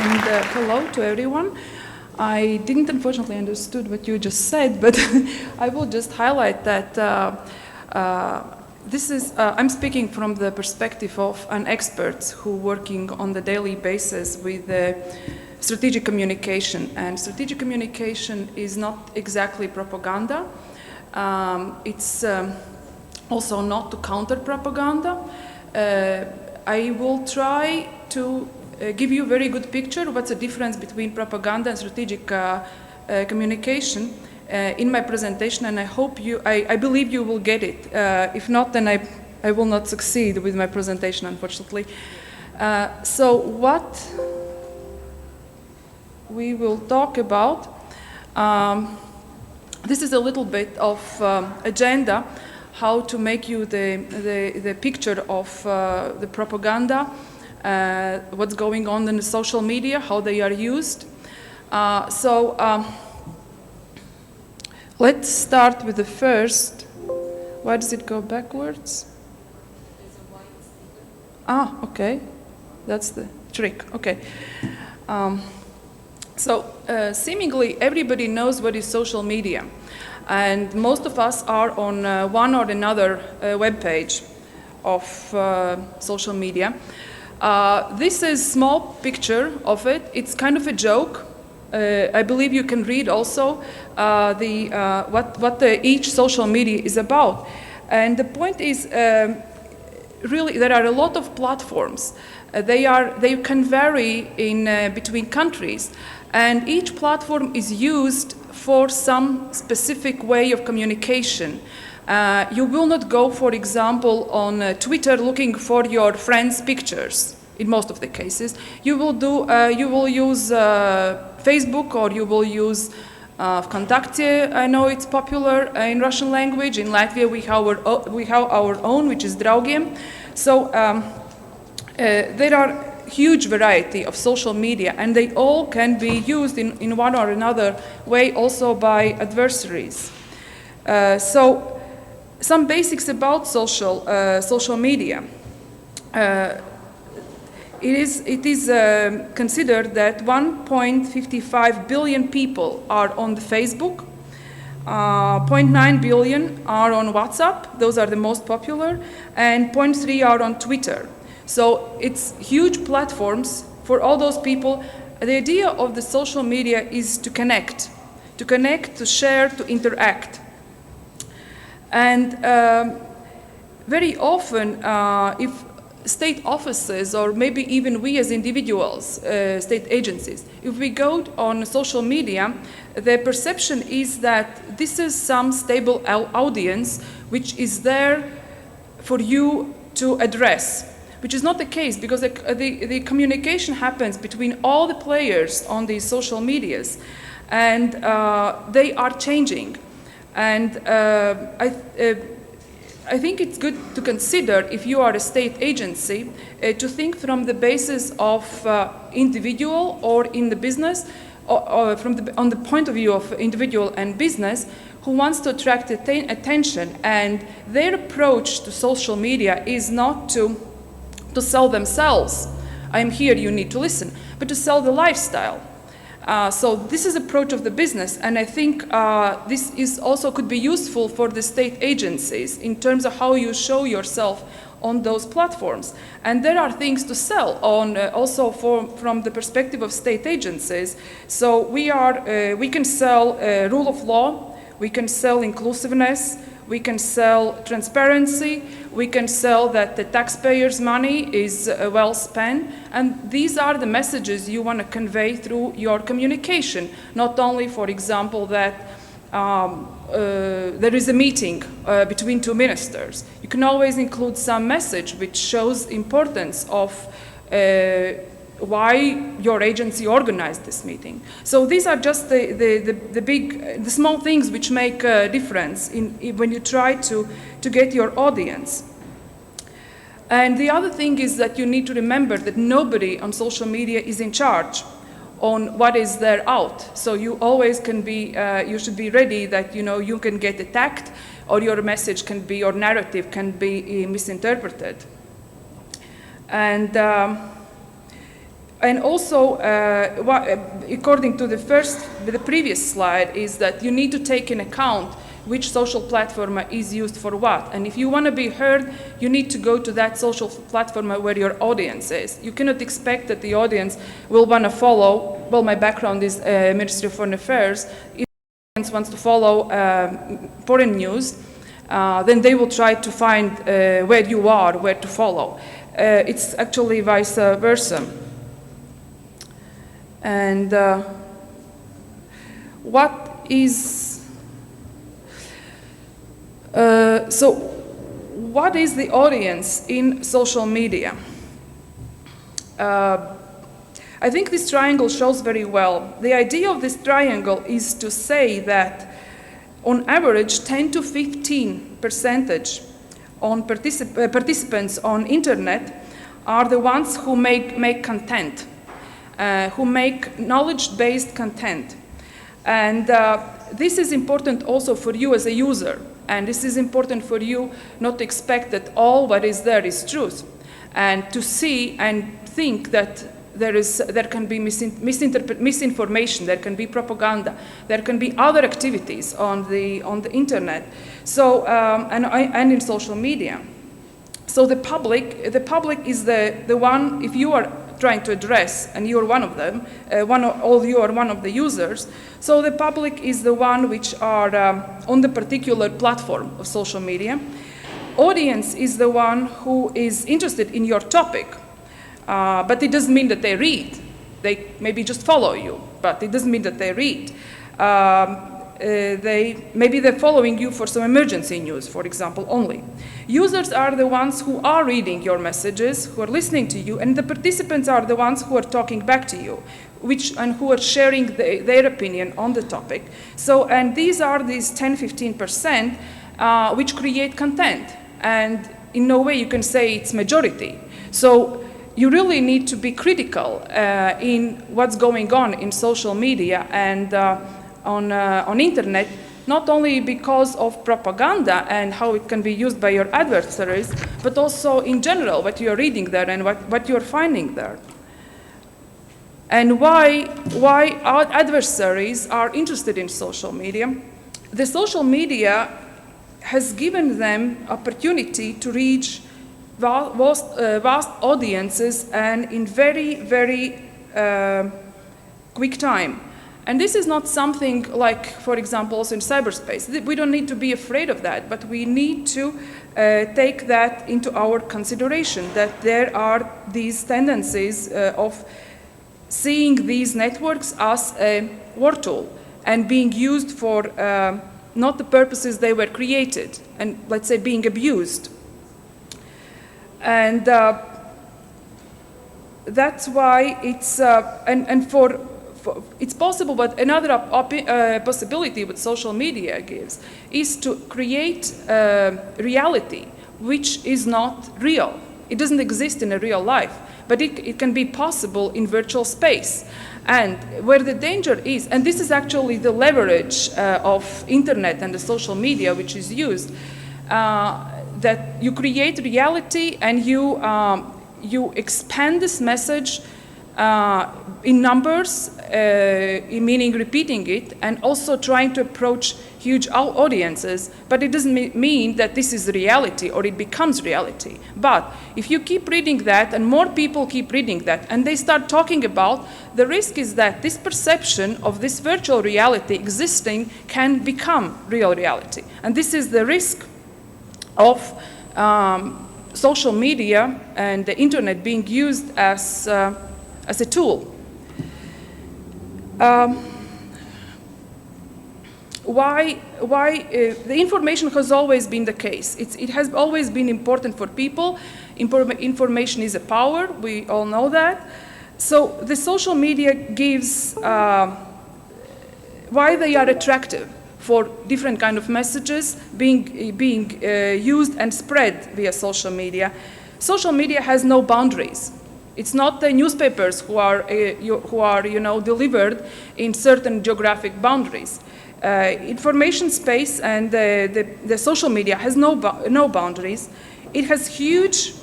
and hello to everyone. I didn't unfortunately understood what you just said, but I will just highlight that I'm speaking from the perspective of an expert who working on the daily basis with strategic communication. And strategic communication is not exactly propaganda. It's also not to counter propaganda. I will try to give you a very good picture what's the difference between propaganda and strategic communication in my presentation, and I believe you will get it. If not, then I will not succeed with my presentation, unfortunately. So what we will talk about, this is a little bit of agenda, how to make you the picture of the propaganda, what's going on in the social media, how they are used. Let's start with the first. Why does it go backwards? Okay. That's the trick. Okay. Seemingly everybody knows what is social media. And most of us are on one or another web page of social media. This is a small picture of it. It's kind of a joke. I believe you can read also what each social media is about. And the point is, really, there are a lot of platforms. They can vary in between countries, and each platform is used for some specific way of communication. You will not go, for example, on Twitter looking for your friends' pictures. In most of the cases, you will use Facebook, or you will use Vkontakte. I know it's popular in Russian language. In Latvia, we have our own, which is Draugiem. So there are huge variety of social media, and they all can be used in one or another way also by adversaries. So some basics about social media. It is considered that 1.55 billion people are on the Facebook, 0.9 billion are on WhatsApp, those are the most popular, and 0.3 are on Twitter. So it's huge platforms for all those people. The idea of the social media is to connect, to share, to interact. And very often, if state offices, or maybe even we as individuals, state agencies, if we go on social media, the perception is that this is some stable audience which is there for you to address, which is not the case, because the communication happens between all the players on these social medias, and they are changing. And I think it's good to consider, if you are a state agency, to think from the basis of individual or in the business, or on the point of view of individual and business, who wants to attract attention. And their approach to social media is not to sell themselves. I am here, you need to listen, but to sell the lifestyle. So this is approach of the business, and I think this is also could be useful for the state agencies in terms of how you show yourself on those platforms. And there are things to sell on also from the perspective of state agencies. So we can sell rule of law, we can sell inclusiveness, we can sell transparency, we can sell that the taxpayers' money is well spent, and these are the messages you want to convey through your communication. Not only, for example, that there is a meeting between two ministers. You can always include some message which shows importance of why your agency organized this meeting. So these are just the small things which make a difference when you try to get your audience. And the other thing is that you need to remember that nobody on social media is in charge on what is there out. So you always can be, you should be ready that you can get attacked, or your message can be, your narrative can be misinterpreted. And And also, according to the previous slide, is that you need to take in account which social platform is used for what. And if you want to be heard, you need to go to that social platform where your audience is. You cannot expect that the audience will want to follow, well, my background is Ministry of Foreign Affairs. If the audience wants to follow foreign news, then they will try to find where you are, where to follow. It's actually vice versa. And what is the audience in social media? I think this triangle shows very well. The idea of this triangle is to say that on average 10 to 15% on participants on internet are the ones who make content. Who make knowledge-based content. And this is important also for you as a user. And this is important for you not to expect that all what is there is truth. And to see and think that there can be misinformation, there can be propaganda, there can be other activities on the internet. So, and in social media. So the public is the one, if you are trying to address, and you're one of them, you are one of the users. So the public is the one which are on the particular platform of social media. Audience is the one who is interested in your topic, but it doesn't mean that they read. They maybe just follow you, but it doesn't mean that they read. Maybe they're following you for some emergency news, for example, only. Users are the ones who are reading your messages, who are listening to you, and the participants are the ones who are talking back to you, and who are sharing their opinion on the topic. So, and these are these 10–15% which create content, and in no way you can say it's majority. So you really need to be critical in what's going on in social media and on internet, not only because of propaganda and how it can be used by your adversaries, but also in general what you're reading there and what you're finding there. And why our adversaries are interested in social media. The social media has given them opportunity to reach vast audiences and in very, very quick time. And this is not something like, for example, also in cyberspace. We don't need to be afraid of that, but we need to take that into our consideration, that there are these tendencies of seeing these networks as a war tool and being used for not the purposes they were created, and let's say being abused. And that's why it's, it's possible, but another possibility what social media gives is to create reality which is not real. It doesn't exist in a real life, but it can be possible in virtual space. And where the danger is, and this is actually the leverage of internet and the social media which is used, that you create reality and you expand this message in numbers, meaning repeating it, and also trying to approach huge audiences, but it doesn't mean that this is reality or it becomes reality. But if you keep reading that and more people keep reading that and they start talking about, the risk is that this perception of this virtual reality existing can become real reality. And this is the risk of social media and the internet being used as a tool. Why the information has always been the case. It has always been important for people. Information is a power, we all know that. So the social media gives why they are attractive for different kind of messages being used and spread via social media. Social media has no boundaries. It's not the newspapers who are delivered in certain geographic boundaries. Information space and the social media has no boundaries. It has huge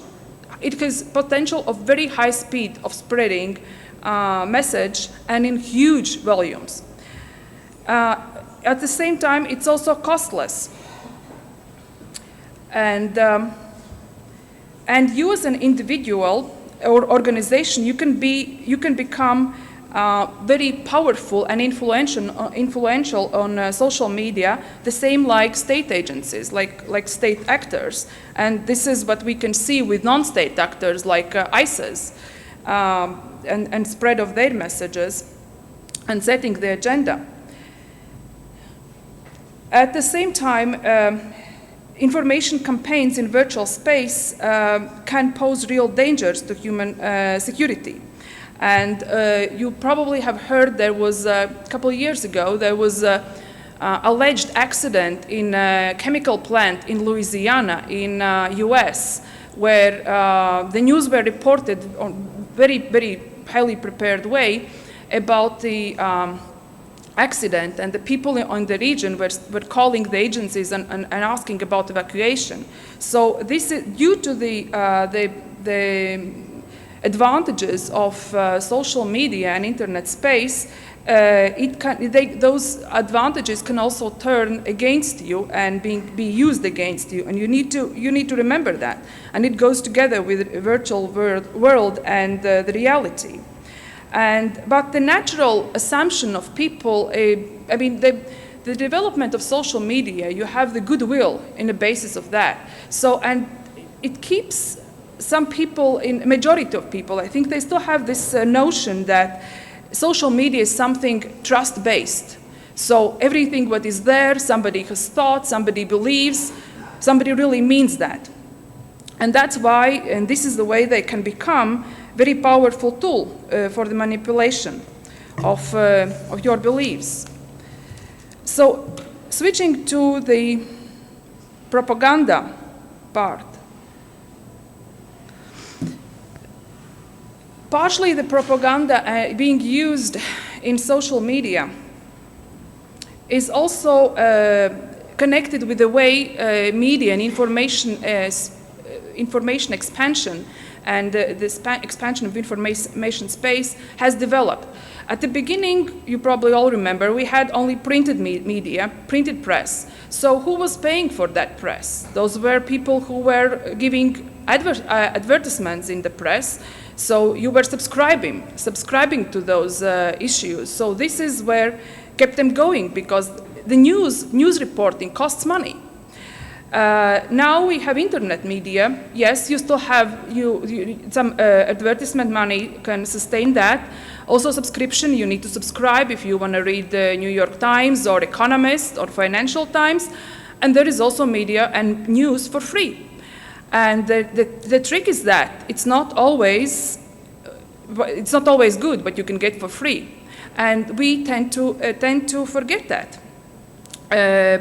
It has potential of very high speed of spreading message and in huge volumes. At the same time, it's also costless. And you as an individual or organization, you can become very powerful and influential on social media, the same like state agencies, like state actors. And this is what we can see with non-state actors like ISIS and spread of their messages and setting the agenda. At the same time, information campaigns in virtual space can pose real dangers to human security. And you probably have heard there was a couple of years ago, there was an alleged accident in a chemical plant in Louisiana in US, where the news were reported on very, very highly prepared way about the accident, and the people in the region were calling the agencies and asking about evacuation. So this is due to the advantages of social media and internet space. Those advantages can also turn against you and be used against you, and you need to remember that. And it goes together with the virtual world and the reality. But the natural assumption of people, I mean, the development of social media, you have the goodwill in the basis of that. So, and it keeps some people, in majority of people, I think they still have this notion that social media is something trust-based. So everything what is there, somebody has thought, somebody believes, somebody really means that. And that's why, and this is the way they can become very powerful tool for the manipulation of your beliefs. So switching to the propaganda part. Partially the propaganda being used in social media is also connected with the way media and information expansion and the expansion of information space has developed. At the beginning, you probably all remember, we had only printed media, printed press. So who was paying for that press? Those were people who were giving advertisements in the press. So you were subscribing to those issues. So this is where kept them going, because the news reporting costs money. Now we have internet media. Yes, you still have some advertisement money can sustain that. Also subscription, you need to subscribe if you want to read the New York Times or Economist or Financial Times. And there is also media and news for free. And the trick is that it's not always good what you can get for free, and we tend to forget that.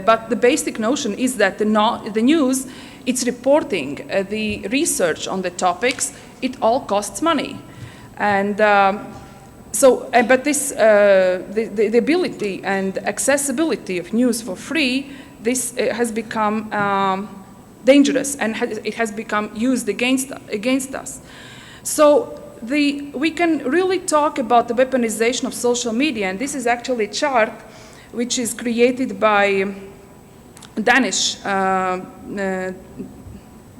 But the basic notion is that the news, it's reporting, the research on the topics, it all costs money, and but this the ability and accessibility of news for free, this has become dangerous, and it has become used against us. So we can really talk about the weaponization of social media, and this is actually a chart which is created by Danish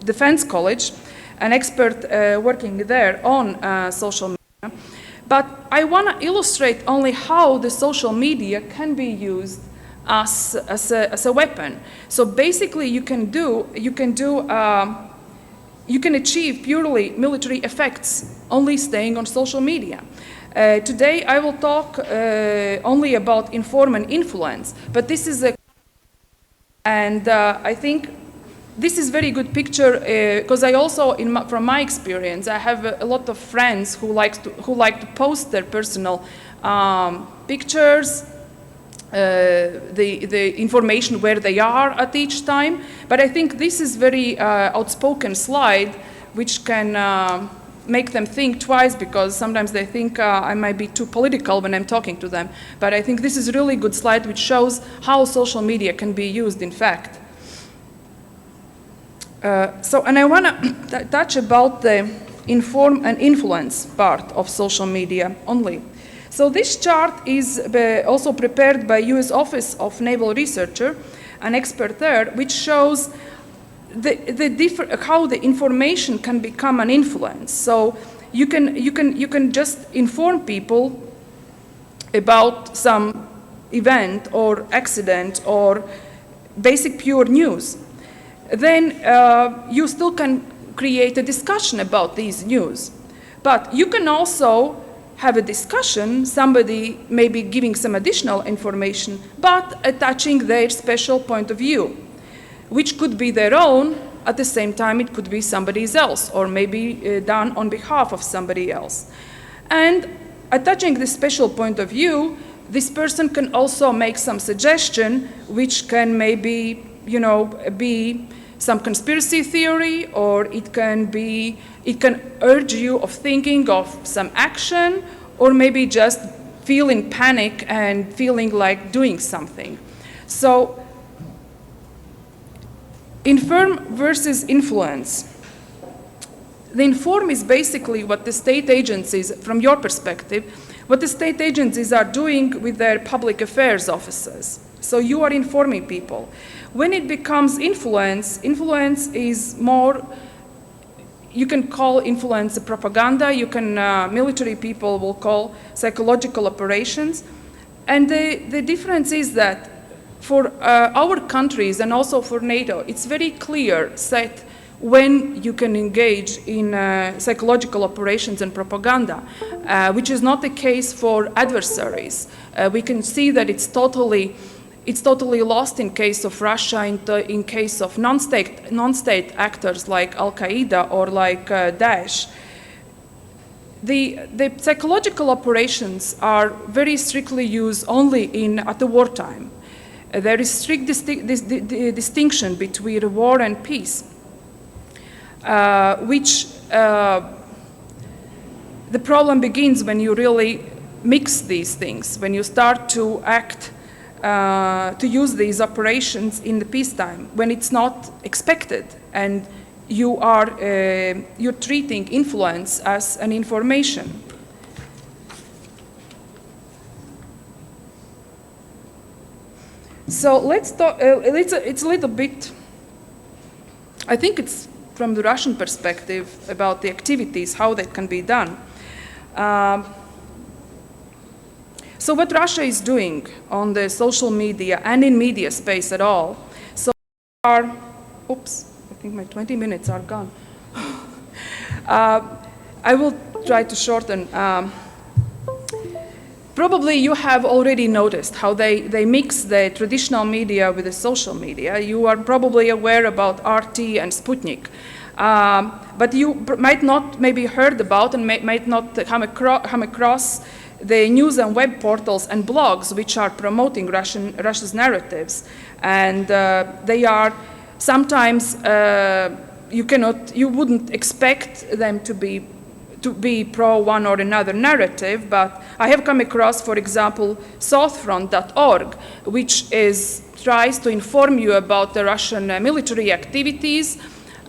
Defense College, an expert working there on social media. But I want to illustrate only how the social media can be used as a weapon. So basically, you can achieve purely military effects only staying on social media. Today, I will talk only about inform and influence, but this is I think this is very good picture because I also, from my experience, I have a lot of friends who like to post their personal pictures. The information where they are at each time, but I think this is very outspoken slide, which can make them think twice, because sometimes they think I might be too political when I'm talking to them. But I think this is a really good slide which shows how social media can be used in fact. And I want to touch about the inform and influence part of social media only. So this chart is also prepared by U.S. Office of Naval Researcher, an expert there, which shows how the information can become an influence. So you can just inform people about some event or accident or basic pure news. Then you still can create a discussion about these news. But you can also have a discussion, somebody maybe giving some additional information, but attaching their special point of view, which could be their own. At the same time, it could be somebody else, or maybe done on behalf of somebody else. And attaching this special point of view, this person can also make some suggestion, which can maybe, be some conspiracy theory, or it can urge you of thinking of some action, or maybe just feeling panic and feeling like doing something. So, inform versus influence. The inform is basically what the state agencies, from your perspective, what the state agencies are doing with their public affairs offices. So you are informing people. When it becomes influence, influence is more, you can call influence propaganda, you can, military people will call psychological operations. And the difference is that for our countries and also for NATO, it's very clear set when you can engage in psychological operations and propaganda, which is not the case for adversaries. We can see that it's totally lost in case of Russia, in case of non-state actors like Al-Qaeda or like Daesh. The psychological operations are very strictly used only at the wartime. There is strict distinction between war and peace, which the problem begins when you really mix these things, when you start to act, to use these operations in the peacetime, when it's not expected, and you're treating influence as an information. So let's talk, it's a little bit, I think it's from the Russian perspective about the activities, how that can be done. So what Russia is doing on the social media and in media space at all, so oops, I think my 20 minutes are gone. I will try to shorten. Probably you have already noticed how they mix the traditional media with the social media. You are probably aware about RT and Sputnik. But you might not maybe heard about and might not come across the news and web portals and blogs which are promoting Russia's narratives. And they are sometimes, you wouldn't expect them to be pro one or another narrative, but I have come across, for example, southfront.org, which tries to inform you about the Russian military activities,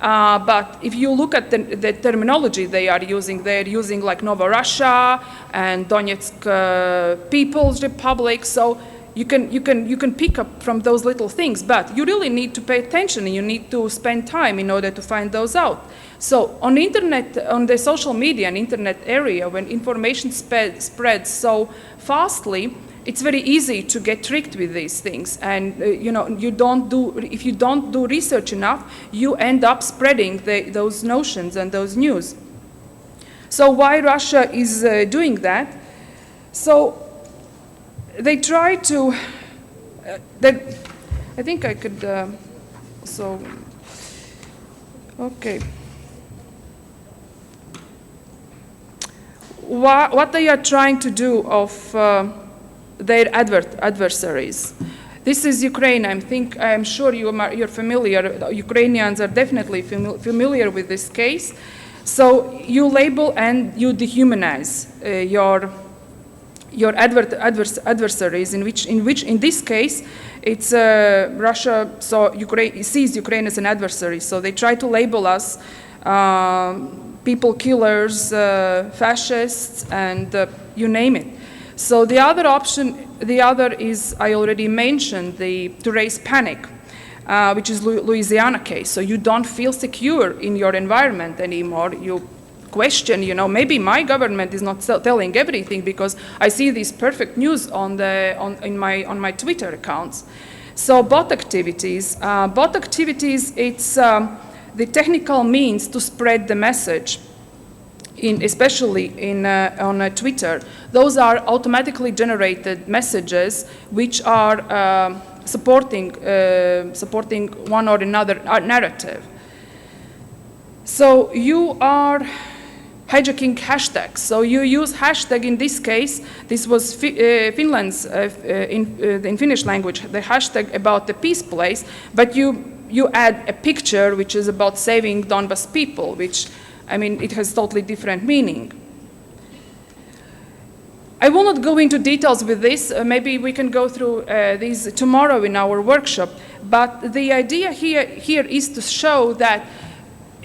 but if you look at the terminology they're using like Novorossiya and Donetsk People's Republic, so you can pick up from those little things, but you really need to pay attention and you need to spend time in order to find those out. So on the internet, on the social media and internet area, when information spreads so fastly, it's very easy to get tricked with these things. And if you don't do research enough, you end up spreading those notions and those news. So why Russia is doing that? So they try to, I think I could okay. What they are trying to do of their adversaries. This is Ukraine. I'm sure you're familiar. Ukrainians are definitely familiar with this case. So you label and you dehumanize your adversaries, in this case it's Russia sees Ukraine as an adversary, so they try to label us people killers, fascists, and you name it. So the other option, is I already mentioned, to raise panic, which is Louisiana case. So you don't feel secure in your environment anymore. You question, maybe my government is not telling everything, because I see this perfect news on my Twitter accounts. So bot activities, it's the technical means to spread the message, especially on Twitter. Those are automatically generated messages which are supporting one or another narrative. So you are hijacking hashtags. So you use hashtag in this case. This was Finland's, in Finnish language, the hashtag about the peace place, but you add a picture which is about saving Donbas people, which, I mean, it has totally different meaning. I will not go into details with this. Maybe we can go through these tomorrow in our workshop. But the idea here is to show that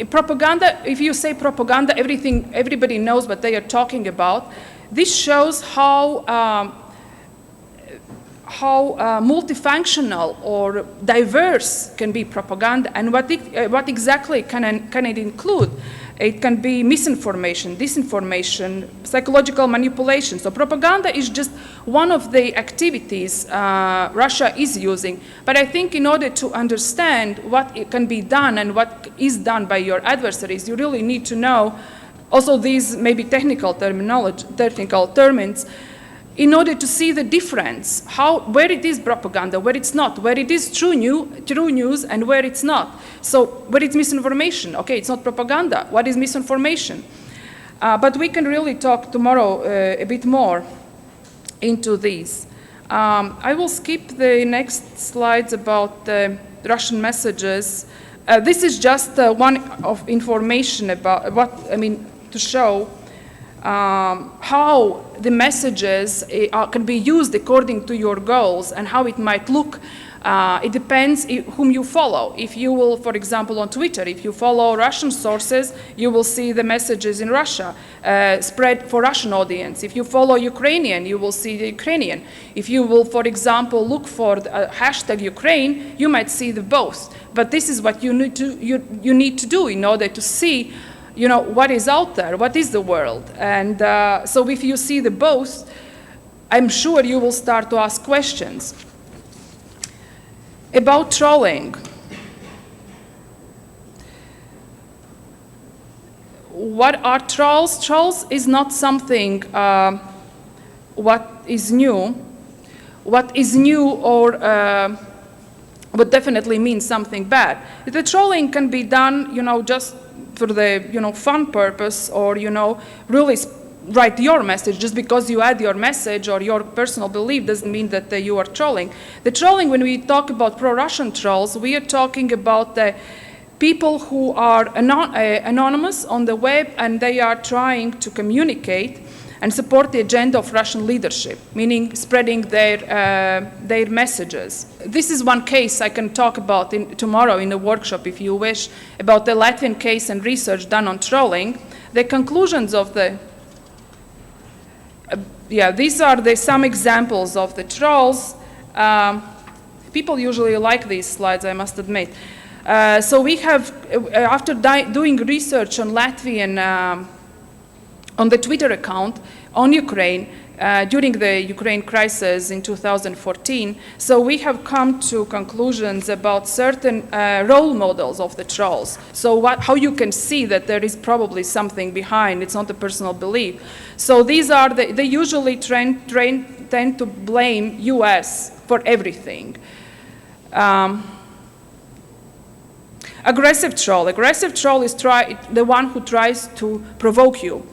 propaganda, if you say propaganda, everybody knows what they are talking about. This shows how multifunctional or diverse can be propaganda, and what exactly can it include. It can be misinformation, disinformation, psychological manipulation. So propaganda is just one of the activities Russia is using. But I think in order to understand what can be done and what is done by your adversaries, you really need to know also these maybe technical terms, in order to see the difference, where it is propaganda, where it's not, where it is true news, and where it's not. So where it's misinformation, okay, it's not propaganda. What is misinformation? But we can really talk tomorrow a bit more into these. I will skip the next slides about the Russian messages. This is just one of information about to show how the messages can be used according to your goals and how it might look. It depends whom you follow. If you will, for example, on Twitter, if you follow Russian sources, you will see the messages in Russia spread for Russian audience. If you follow Ukrainian, you will see the Ukrainian. If you will, for example, look for the hashtag Ukraine, you might see the both. But this is what you need to do in order to see what is out there, what is the world. And so if you see the both, I'm sure you will start to ask questions. About trolling. What are trolls? Trolls is not something what is new. What is new or would definitely mean something bad. The trolling can be done, just for the fun purpose, or really write your message. Just because you add your message or your personal belief doesn't mean that you are trolling. The trolling, when we talk about pro-Russian trolls, we are talking about the people who are anonymous on the web, and they are trying to communicate and support the agenda of Russian leadership, meaning spreading their messages. This is one case I can talk about tomorrow in a workshop, if you wish, about the Latvian case and research done on trolling. The conclusions of these are some examples of the trolls. People usually like these slides, I must admit. So we have, after doing research on Latvian, on the Twitter account on Ukraine during the Ukraine crisis in 2014. So we have come to conclusions about certain role models of the trolls. So how you can see that there is probably something behind, it's not a personal belief. So these are, they usually tend to blame US for everything. Aggressive troll. Aggressive troll is the one who tries to provoke you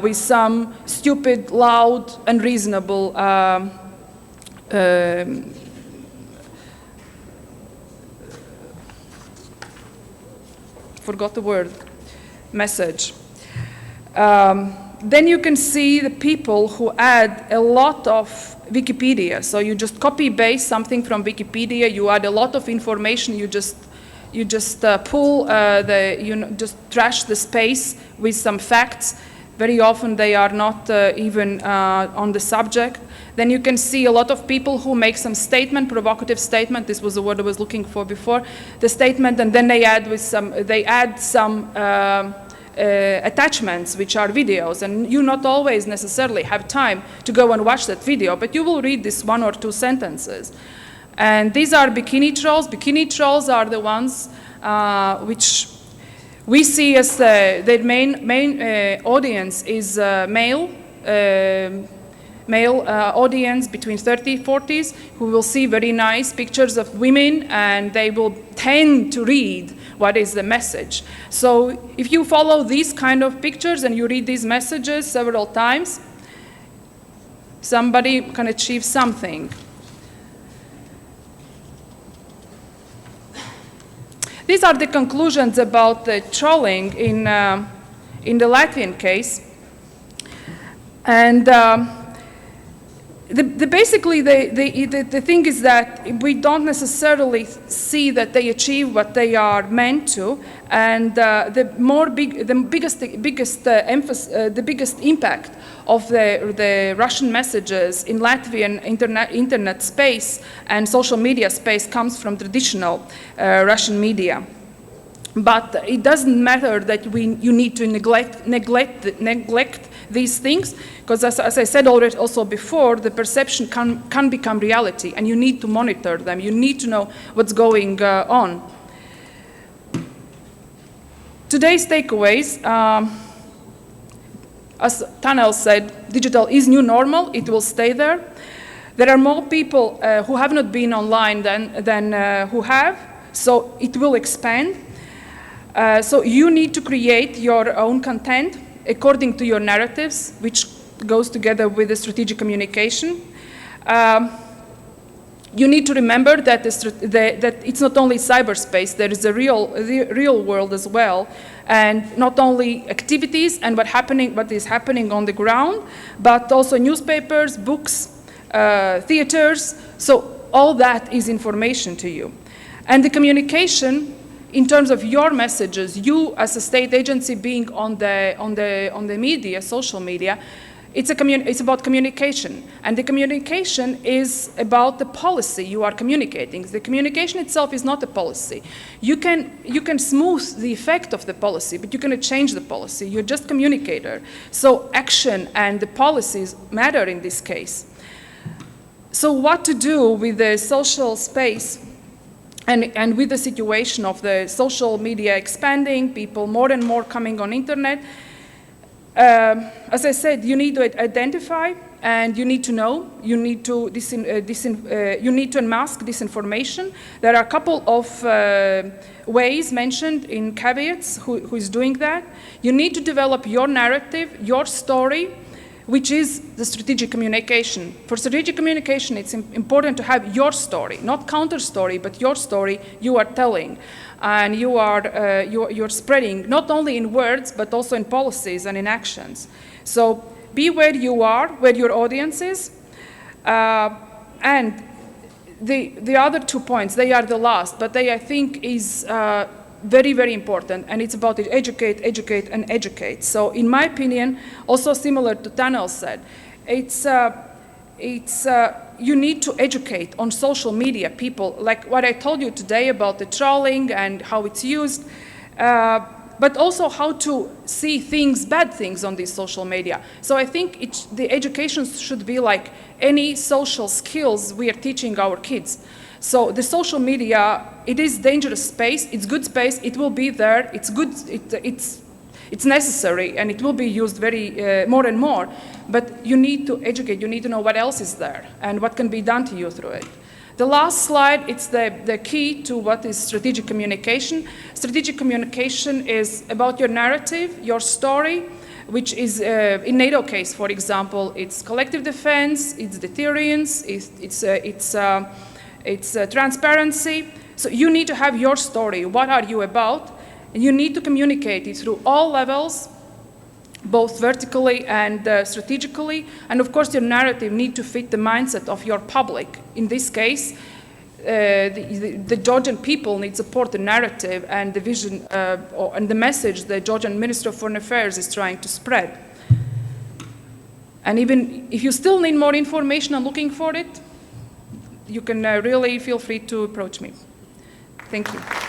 with some stupid, loud, unreasonable forgot the word, message. Then you can see the people who add a lot of Wikipedia. So you just copy paste something from Wikipedia. You add a lot of information. You just pull just trash the space with some facts. Very often they are not even on the subject. Then you can see a lot of people who make some statement, provocative statement. This was the word I was looking for before. The statement, and then they add some attachments, which are videos, and you not always necessarily have time to go and watch that video, but you will read this 1 or 2 sentences. And these are bikini trolls. Bikini trolls are the ones which we see as their main audience is male audience between 30s, 40s, who will see very nice pictures of women, and they will tend to read what is the message. So if you follow these kind of pictures and you read these messages several times, somebody can achieve something. These are the conclusions about the trolling in the Latvian case. And basically, the thing is that we don't necessarily see that they achieve what they are meant to, and the biggest impact of the Russian messages in Latvian internet space and social media space comes from traditional Russian media. But it doesn't matter that you need to neglect these things, because as I said already also before, the perception can become reality, and you need to monitor them. You need to know what's going on. Today's takeaways, as Tanel said, digital is new normal. It will stay there. There are more people who have not been online than who have, so it will expand. So you need to create your own content according to your narratives, which goes together with the strategic communication. You need to remember that, that it's not only cyberspace, there is a real world as well, and not only activities and what is happening on the ground, but also newspapers, books, theaters. So all that is information to you. And the communication, in terms of your messages, you as a state agency being on the media, social media, it's about communication, and the communication is about the policy you are communicating. The communication itself is not a policy. You can smooth the effect of the policy, but you cannot change the policy. You're just communicator. So action and the policies matter in this case. So what to do with the social space and with the situation of the social media expanding, people more and more coming on internet? As I said, you need to identify, and you need to know. You need to unmask disinformation. There are a couple of ways mentioned in caveats who is doing that. You need to develop your narrative, your story, which is the strategic communication. For strategic communication, it's important to have your story, not counter story, but your story you are telling. And you're spreading, not only in words, but also in policies and in actions. So be where you are, where your audience is. And the other 2 points, they are the last, but they, I think, is very, very important, and it's about educate, educate, and educate. So in my opinion, also similar to Tanel said, you need to educate on social media people, like what I told you today about the trolling and how it's used, but also how to see things, bad things on these social media. So I think the education should be like any social skills we are teaching our kids. So the social media, it is dangerous space, it's good space, it will be there, it's good, it's necessary, and it will be used more and more, but you need to educate, you need to know what else is there and what can be done to you through it. The last slide, it's the key to what is strategic communication. Strategic communication is about your narrative, your story, which is, in NATO case, for example, it's collective defense, it's deterrence, it's transparency. So you need to have your story. What are you about? And you need to communicate it through all levels, both vertically and strategically. And of course, your narrative needs to fit the mindset of your public. In this case, the Georgian people need to support the narrative and the vision and the message the Georgian Minister of Foreign Affairs is trying to spread. And even if you still need more information and looking for it, you can really feel free to approach me. Thank you.